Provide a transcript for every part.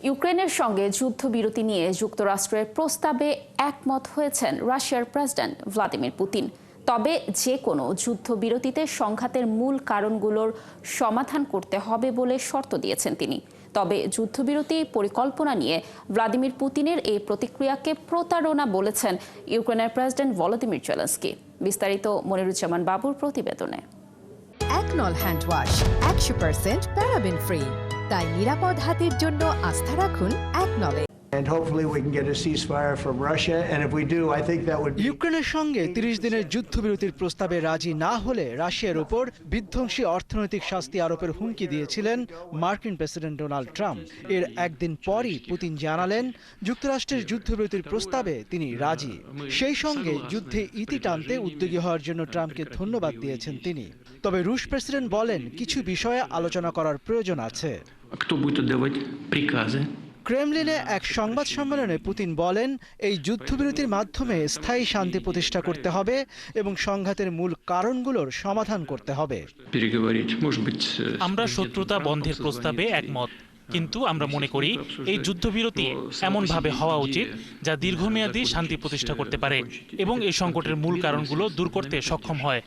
ইউক্রেনের সঙ্গে যুদ্ধবিরতি নিয়ে যুক্তরাষ্ট্রের প্রস্তাবে একমত হয়েছেন রাশিয়ার প্রেসিডেন্ট ভ্লাদিমির পুতিন। তবে যে কোনো যুদ্ধবিরতিতে সংঘাতের মূল কারণগুলোর সমাধান করতে হবে বলে শর্ত দিয়েছেন তিনি। তবে যুদ্ধবিরতি পরিকল্পনা নিয়ে ভ্লাদিমির পুতিনের এই প্রতিক্রিয়াকে প্রতারণা বলেছেন ইউক্রেনের প্রেসিডেন্ট ভলোদিমির জেলেনস্কি। বিস্তারিত মনিরুজ্জামান বাবুর প্রতিবেদনে। একনল হ্যান্ড ওয়াশ 100% প্যারাবেন ফ্রি, তাই নিরাপদ হাতের জন্য আস্থা রাখুন একনলে। And hopefully we can get a ceasefire from Russia, and if we do, I think that would be... ইউক্রেনের সঙ্গে 30 দিনের যুদ্ধবিরতির প্রস্তাবে রাজি না হলে রাশিয়ার উপর বিধ্বংসী অর্থনৈতিক শাস্তি আরোপের হুমকি দিয়েছিলেন মার্কিন প্রেসিডেন্ট ডোনাল্ড ট্রাম্প। এর একদিন পরই পুতিন জানালেন যুক্তরাষ্ট্রের যুদ্ধবিরতির প্রস্তাবে তিনি রাজি। সেই সঙ্গে যুদ্ধে ইতি টানতে উদ্যোগী হওয়ার জন্য ট্রাম্পকে ধন্যবাদ দিয়েছেন তিনি। তবে রুশ প্রেসিডেন্ট বলেন কিছু বিষয়ে আলোচনা করার প্রয়োজন আছে। ক্রেমলিনে এক সংবাদ সম্মেলনে পুতিন বলেন এই যুদ্ধবিরতির মাধ্যমে স্থায়ী শান্তি প্রতিষ্ঠা করতে হবে এবং সংঘাতের মূল কারণগুলোর সমাধান করতে হবে। আমরা শত্রুতা বন্ধের প্রস্তাবে একমত, কিন্তু আমরা মনে করি এই যুদ্ধবিরতি এমনভাবে হওয়া উচিত যা দীর্ঘমেয়াদী শান্তি প্রতিষ্ঠা করতে পারে এবং এই সংকটের মূল কারণগুলো দূর করতে সক্ষম হয়।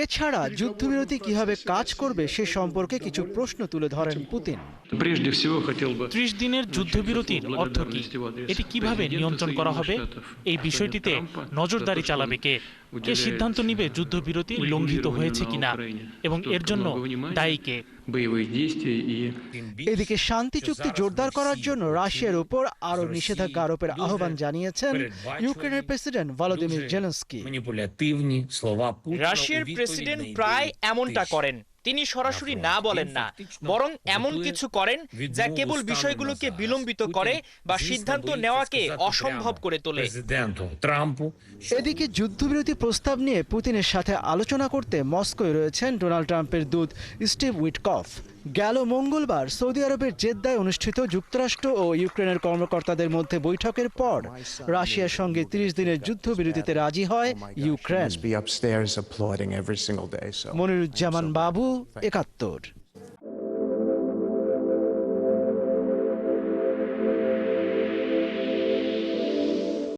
এছাড়া যুদ্ধবিরতি কিভাবে কাজ করবে সে সম্পর্কে কিছু প্রশ্ন তুলে ধরেন পুতিন। 30 দিনের যুদ্ধবিরতির অর্থ কি? এটি কিভাবে নিয়ন্ত্রণ করা হবে? এই বিষয়টিতে নজরদারি চালাবে কে? কে সিদ্ধান্ত নিবে যুদ্ধবিরতি লঙ্ঘিত হয়েছে কিনা এবং এর জন্য দায়ী কে? এদিকে শান্তি চুক্তি জোরদার করার জন্য রাশিয়ার উপর আরও নিষেধাজ্ঞা আরোপের আহ্বান জানিয়েছেন ইউক্রেনের প্রেসিডেন্ট ভলোদিমির জেলেনস্কি। রাশিয়ার প্রেসিডেন্ট প্রায় এমনটা করেন। তিনি সরাসরি না বলেন না, বরং এমন কিছু করেন যা কেবল বিষয়গুলোকে বিলম্বিত করে বা সিদ্ধান্ত নেওয়াকে অসম্ভব করে তোলে। এদিকে যুদ্ধবিরতি প্রস্তাব নিয়ে পুতিনের সাথে আলোচনা করতে মস্কোয় রয়েছেন ডোনাল্ড ট্রাম্পের দূত স্টিভ উইটকফ। গেল মঙ্গলবার সৌদি আরবের জেদ্দায় অনুষ্ঠিত যুক্তরাষ্ট্র ও ইউক্রেনের কর্মকর্তাদের মধ্যে বৈঠকের পর রাশিয়ার সঙ্গে 30 দিনের যুদ্ধবিরতিতে রাজি হয় ইউক্রেন। মনিরুজ্জামান বাবু, ৭১।